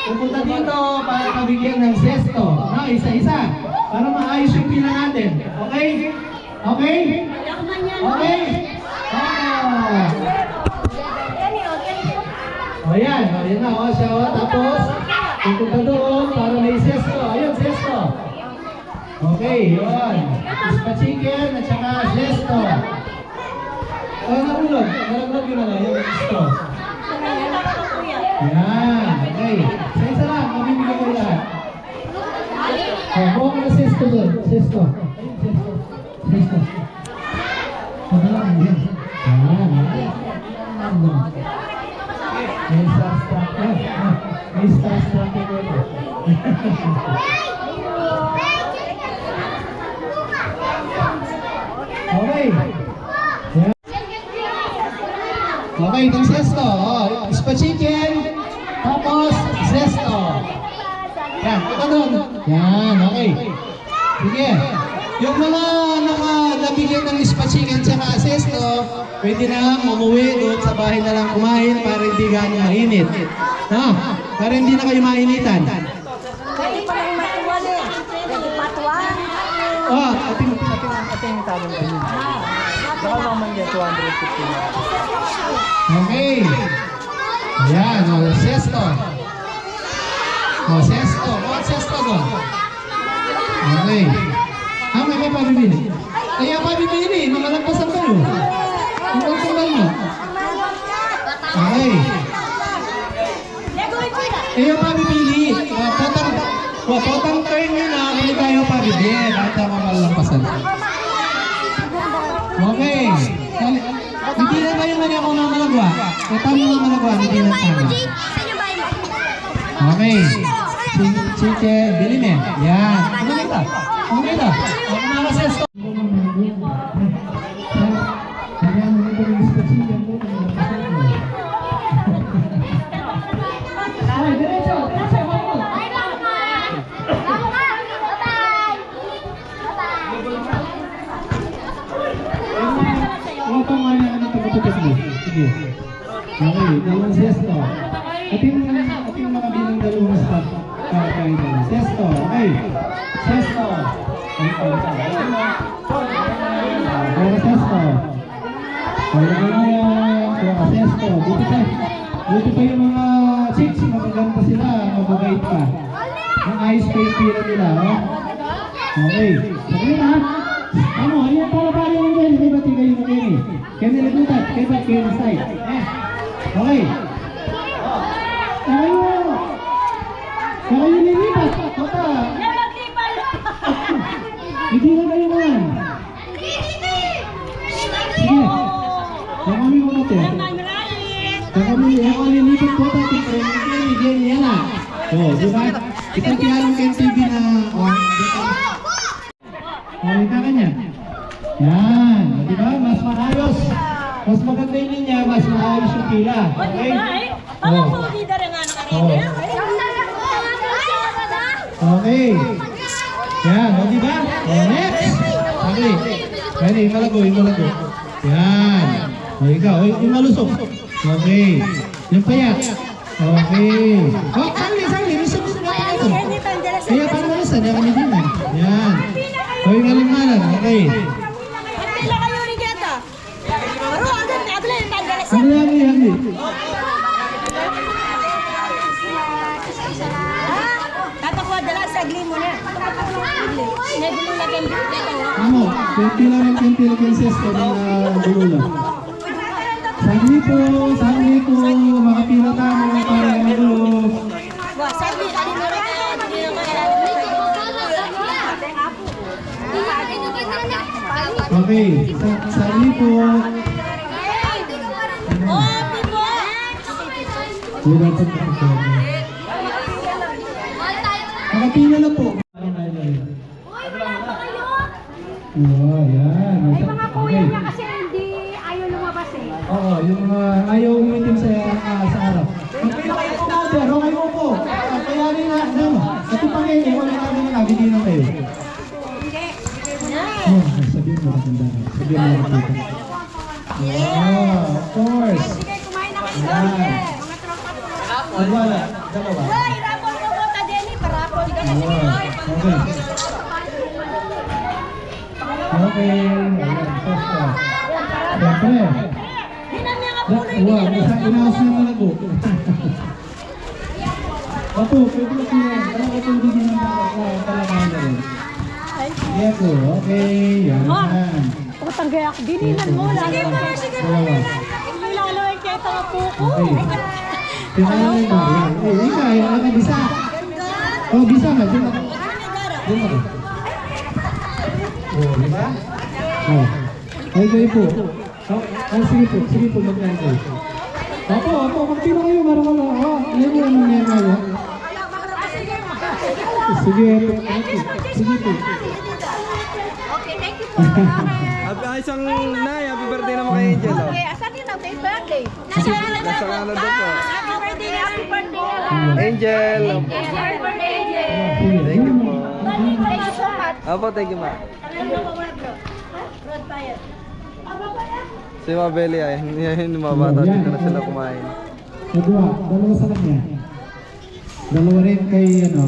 Speaker 7: pupunta dito para pabigyan ng sesto. No, isa-isa. Para maayos yung pila natin. Okay? Okay? Okay? O yan na, siya. Tapos, pupunta doon para may sesto. Ayun, sesto. Okay, yun. Ispa-chicken at saka sesto. Nahulog yun na, yung sesto. Yan, okay. Sa isa lang, mamimigay ko lahat. Buka ka na sesto doon. Sesto. Sesto. Yan. May starstruck ko ito. Okay. Yan. Okay, itong sesto. Oh, spa chicken. Tapos, sesto. Yan, ito doon. Yan, okay. Sige. Yung mga nabigyan ng spa chicken tsaka sesto, pwede na lang umuwi doon sa bahay na lang kumain para hindi gano'ng mainit. Ha? Para hindi na kayo mainitan.
Speaker 4: Pwede pa lang matuwan eh. Pwede matuwan.
Speaker 7: Oh, ating talong kayo.
Speaker 5: Baka naman yan, 250.
Speaker 7: Okay. Ayan, o, sesto. O, sesto. O, sesto ko. Okay. May ka pa bibili? Kaya pa bibili, namalagpasan kayo. Ang pagsundan mo. Okay. Kaya pa bibili. Potang turn nyo na, hindi tayo pa bibili. Kahit na mamalagpasan. Okay. Hindi na tayo na ako ng malagwa. Ito yung malagwa, hindi na tama. Okay. Chicken, bilhin eh. Yan. Ano nito? Ano nito? Ako mga sesto. Ay, diretso. Diretso. Ano pa nga na ano tumutupit mo? Sige. Okay, dalawang sesto. Ating mga bilang dalawang stop. Sesto, okay. Sesto. Pero sesto. Pero sesto. Buti pa yung mga chicks, magaganda sila, mababait pa. Ang ice cream pila nila, oh. Okay. Sabihin ha. Ano, ayan pala pala yung ganyan. Kaya ba't kayo na ganyan? Kaya nilibutan. Kaya ba't kayo na side? Okay. Tayo! Tayo nilipat! Pata! Hindi na kayo naman! Sige! Kaya kami mabuti. Kaya kami nilipat po tayo. Ganyan yan na. O, di ba? Ito kaya yung TV na... Nakita ka niya. Yan. Di ba? Mas maayos. Mas maganda yung linya, mas maayos yung pila. Okay? Okay. Yan. O, di ba? O, next. Okay. Pwede, imalago. Yan. O, ikaw. Yung malusok. Okay. Yung payat. Okay. O, sagli. Resume natin ito. Kaya paano malusan? Yan kami din. Yan. O, yung alimmanan. Okay. Ano yan?
Speaker 4: Tatakwa dala sa gli mo na. Hindi mo lagyan dito.
Speaker 7: Ano? 20 lang ang 20 lang yung sesto na gulula. Sagli po. Mga pila tamo para yung gulo.
Speaker 4: Sabi, ano mo rin?
Speaker 7: Okay. Sagli po. Nakapila na po. Oh, yan.
Speaker 4: Ay, mga kuya niya kasi hindi ayaw lumabas eh.
Speaker 7: Oo, yung mga ayaw umitim sa araw. Magpila kayo po natin. Okay mo po. Kaya rin na, ano, sa tipangin, wala namin na nabigyan na kayo. Oh, sabihin mo na. Sabihin mo na kita. Of course.
Speaker 4: Sige, kumain na kayo.
Speaker 7: Yan.
Speaker 4: Mga tropa po.
Speaker 7: Wala, dalawa.
Speaker 4: Hoy, rapol mo bota din eh. Parapol ka na. Sige, hoy.
Speaker 7: Okay. Okay. Siyempre.
Speaker 4: Hinan niya nga po na hindi
Speaker 7: Wow,
Speaker 4: yan.
Speaker 7: inaas na malago. Opo, pwede na siya. Parang ito yung bigyan ng palakayan na rin. Sige po, okay. Yan.
Speaker 4: Utang gaya ako. Dininan mo. Sige po, sige po. Lalo yung kaya ito po ko.
Speaker 7: Okay. Pinalay mo. Ikaw, yung bisa. Oh, bisa ka. Diyan ako. Diyan ako. Oh, di ba? Oh. Ay, kayo po. Sige po, magkain kayo. Opo, magtira kayo, marang wala. Oh, alam mo ano niya kayo. Sige po.
Speaker 4: Okay, thank you po.
Speaker 3: Isang Nay, happy birthday naman kay Angel. Oh.
Speaker 4: Asan din ang birthday?
Speaker 3: Nasa Canada po.
Speaker 4: Happy birthday, happy birthday.
Speaker 3: Angel.
Speaker 4: Happy birthday, Angel.
Speaker 3: Thank you po.
Speaker 4: Thank you so much.
Speaker 3: Apo, thank you ma. Si Mabeli ay, yung mga bata dito na sila kumain.
Speaker 7: Dalawa sa kanya. Dalawa rin kay ano.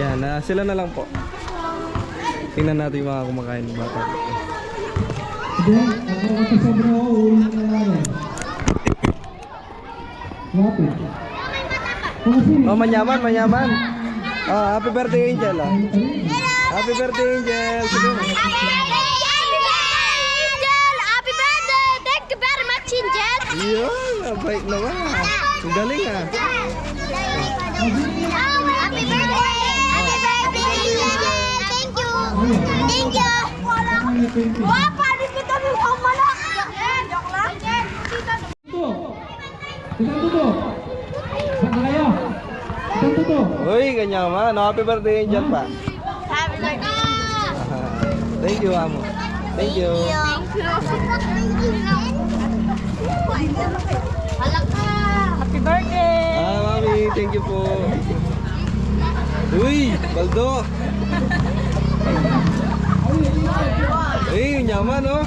Speaker 3: Yan, sila na lang po. Tingnan natin yung mga kumakain ng bata dito.
Speaker 7: Hindi, ako sa sobra ko, ulit na lang. Lapit.
Speaker 3: Oh, manyaman, manyaman. Oh, happy birthday Angel. Oh. Happy birthday Angel. Sige.
Speaker 8: Happy birthday! Thank you very much, Angel!
Speaker 3: Yun, baik naman. Ang galing ah.
Speaker 8: Happy birthday! Happy birthday, Angel! Thank you! Thank you! Wah, paano kita ng pamalak? Joke lang.
Speaker 7: Isang tuto. Saan na kayo? Isang tuto.
Speaker 3: Uy, ganyan man. Oh, happy birthday Angel pa.
Speaker 8: Happy birthday!
Speaker 3: Thank you, amo. Thank you.
Speaker 4: Happy birthday.
Speaker 3: Mami, thank you po. Uy, Baldo. Uy, nyaman oh.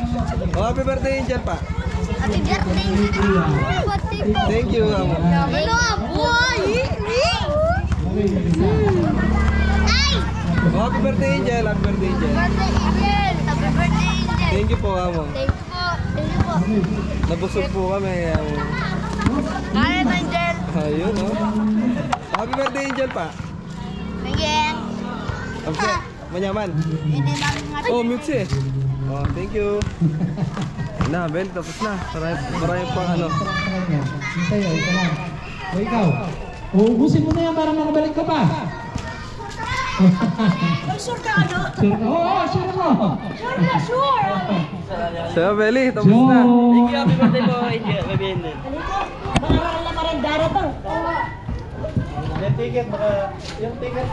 Speaker 3: Oh, happy birthday Angel pa.
Speaker 8: Happy birthday!
Speaker 3: Thank you, amo.
Speaker 8: Hello, boy! Ay!
Speaker 3: Oh, happy birthday Angel. Happy birthday Angel.
Speaker 8: Birthday, Angel! Happy birthday, Angel!
Speaker 3: Thank you po, amo.
Speaker 8: Thank you po! Thank you po!
Speaker 3: Nabusog po kami, amo.
Speaker 8: Kaya ito, Angel!
Speaker 3: Ayun oh. Happy birthday Angel pa.
Speaker 8: Again!
Speaker 3: Okay. Manyaman.
Speaker 8: Hindi namin nga.
Speaker 3: Oh, mute eh. Oh, thank you. Na, Bel, tapos na. Marami pang ano.
Speaker 7: Hintayo, ito lang. O ikaw, uubusin mo na yan para makabalik ka pa.
Speaker 4: Sure ka ano?
Speaker 7: Sure ka? Oo, sure ako.
Speaker 4: Sure na, sure.
Speaker 3: So, Beli, tapos na.
Speaker 5: Thank you, happy birthday po, Angel. Baby Angel.
Speaker 4: Baka na marandara to.
Speaker 5: Yung ticket, baka yung ticket.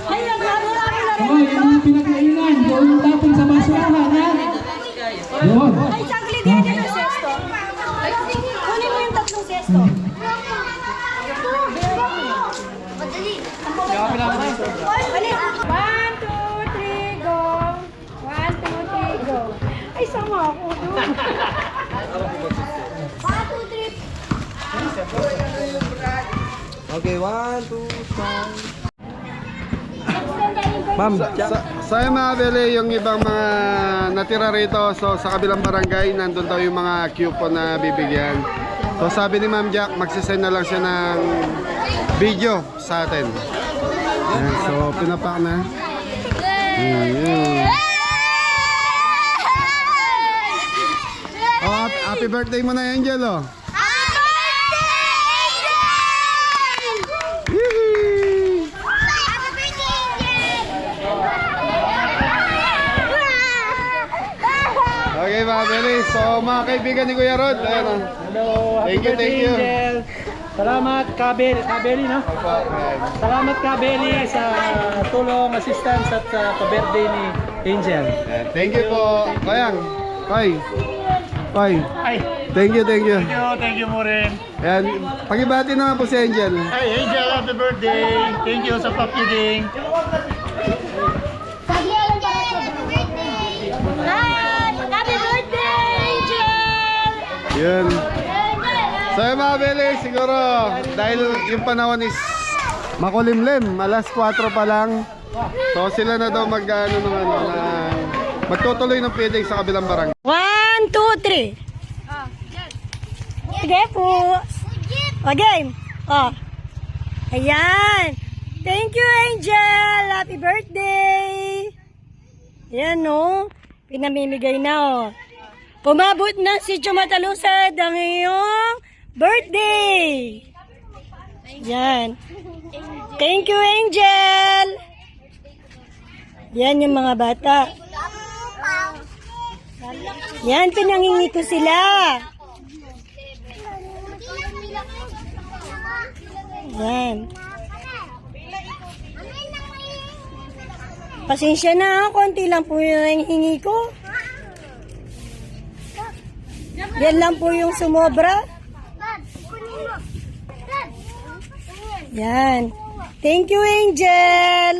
Speaker 4: Ay, naglaro lang na
Speaker 7: Oo, yan ang pinakainan. Doon tapon sa basurahan, ha? Doon.
Speaker 4: Ay, saglit yan yung sesto. Kunin mo yung tatlong sesto.
Speaker 8: Madali!
Speaker 4: Ali. 1, 2, 3, go. 1, 2, 3, go. Ay, sama ako doon.
Speaker 8: 1, 2, 3!
Speaker 3: Okay, 1, 2, 3. Ma'am,
Speaker 2: Sa mga Beli, yung ibang mga natira rito, so sa kabilang barangay, nandun daw yung mga coupon na bibigyan. So sabi ni Ma'am Jack, magsisend na lang siya ng video sa atin. Ayan, so pinapak na. Ayan. Oh, happy birthday mo na, Angel, oh. Okay mga Beli, so mga kaibigan ni Kuya Rod, ayan oh.
Speaker 5: Hello,
Speaker 2: Thank you, thank you.
Speaker 5: Angel. Salamat, Kabeli, no? Salamat, Kabeli, sa tulong, assistance at sa pa-birthday ni Angel.
Speaker 2: Ayan, thank you po. Kayang, Kay.
Speaker 5: Ay,
Speaker 2: Thank you, thank you.
Speaker 5: thank you mo rin.
Speaker 2: Ayan, pakibati naman po si Angel.
Speaker 5: Ay, Angel, happy birthday. Thank you sa pakiling.
Speaker 8: Happy birthday, Angel!
Speaker 2: Yun. So yung mga Beli, siguro dahil yung panahon is makulimlim, alas 4 pa lang. So sila na daw magtutuloy ng feeding sa kabilang barangay.
Speaker 4: 1, 2, 3. Sige po. O, game. O. Ayan. Thank you, Angel. Happy birthday. Ayan, no. Pinamimigay na, o. Umabot na si Chumatalusad ang iyong birthday. Yan. Thank you, Angel. Yan yung mga bata. Yan, pinangingi ko sila. Yan. Pasensya na, konti lang po yung hingi ko. Yan lang po yung sumobra. Yan. Thank you, Angel.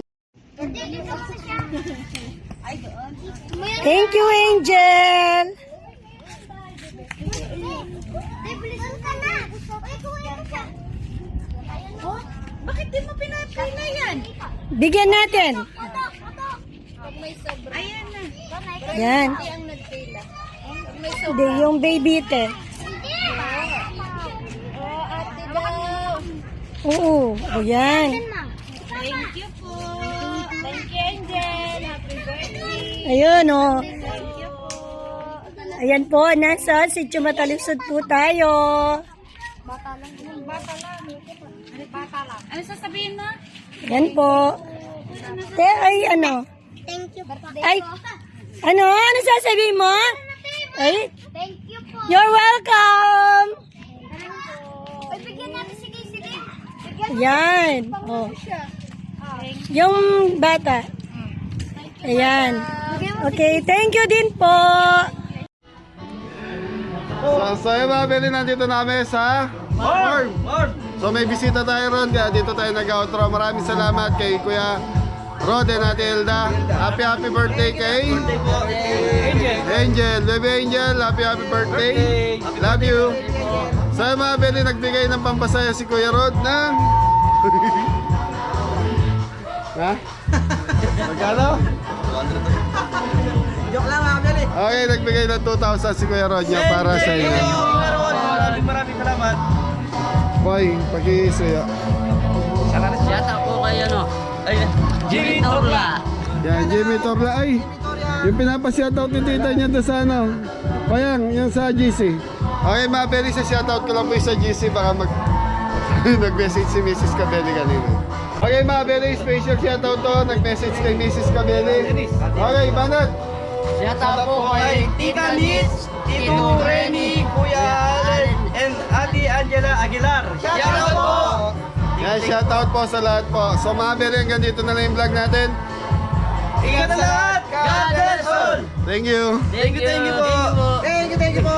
Speaker 4: Thank you, Angel.
Speaker 8: Bakit di mo pinapay na yan?
Speaker 4: Bigyan natin.
Speaker 8: Ayan na.
Speaker 4: Yan.
Speaker 8: Ang nagpila.
Speaker 4: Hindi, yung baby te.
Speaker 8: Oh, ate daw.
Speaker 4: Oo. Ayan.
Speaker 8: Thank you po. Thank you, Angel. Happy birthday.
Speaker 4: Ayun, oh.
Speaker 8: Thank you po.
Speaker 4: Ayan po, nasa Sitio Matalimsod po tayo.
Speaker 8: Bata lang. Bata lang. Bata lang. Ano sasabihin mo?
Speaker 4: Ayan po. Te, ay, ano?
Speaker 8: Thank you po.
Speaker 4: Ay, ano? Ano sasabihin mo? Ay,
Speaker 8: Thank you po.
Speaker 4: you're welcome.
Speaker 8: Ay, bigyan natin. Sige, sige. Bigyan
Speaker 4: Ayan. Oh.
Speaker 8: siya.
Speaker 4: Yung bata. Ayan. Okay, thank you din po.
Speaker 2: So yun mga Beli, nandito namin sa farm. So may bisita tayo ron, kaya dito tayo nag-outro. Maraming salamat kay Kuya Rod and Ate Elda. Happy birthday kay Angel. Baby Angel, happy birthday. Love you. So yun mga Beli, nagbigay ng pampasaya si Kuya Rod ng... Ha? Magkano?
Speaker 3: Joke lang mga kabeli.
Speaker 2: Okay, nagbigay ng 2,000 si Kuya Rod niya para sa inyo.
Speaker 3: Maraming salamat.
Speaker 2: Boy, pag-iisuyo.
Speaker 6: Shout out po kay ano. Ay, Jimmy Torla.
Speaker 2: Yan, Jimmy Torla. Ay, yung pinapashoutout ni tita niya doon sa ano. Payang, yung sa GC. Okay, mga Beli, sa shoutout ko lang po yung sa GC. Baka nag-message si Mrs. Cabelli kanina. Okay, mga Beli, special shoutout to. Nag-message kay Mrs. Cabelli. Okay, Banat.
Speaker 6: Shout out po kay
Speaker 3: Tita Liz, Tito Remy, Kuya Allen, and Ate Angela Aguilar. Shout out po!
Speaker 2: Yan, shoutout po sa lahat po. So mga Beli, hanggang dito na lang yung vlog natin.
Speaker 3: Ingat sa lahat! God bless all!
Speaker 2: Thank you.
Speaker 6: Thank you po.
Speaker 3: Thank you po!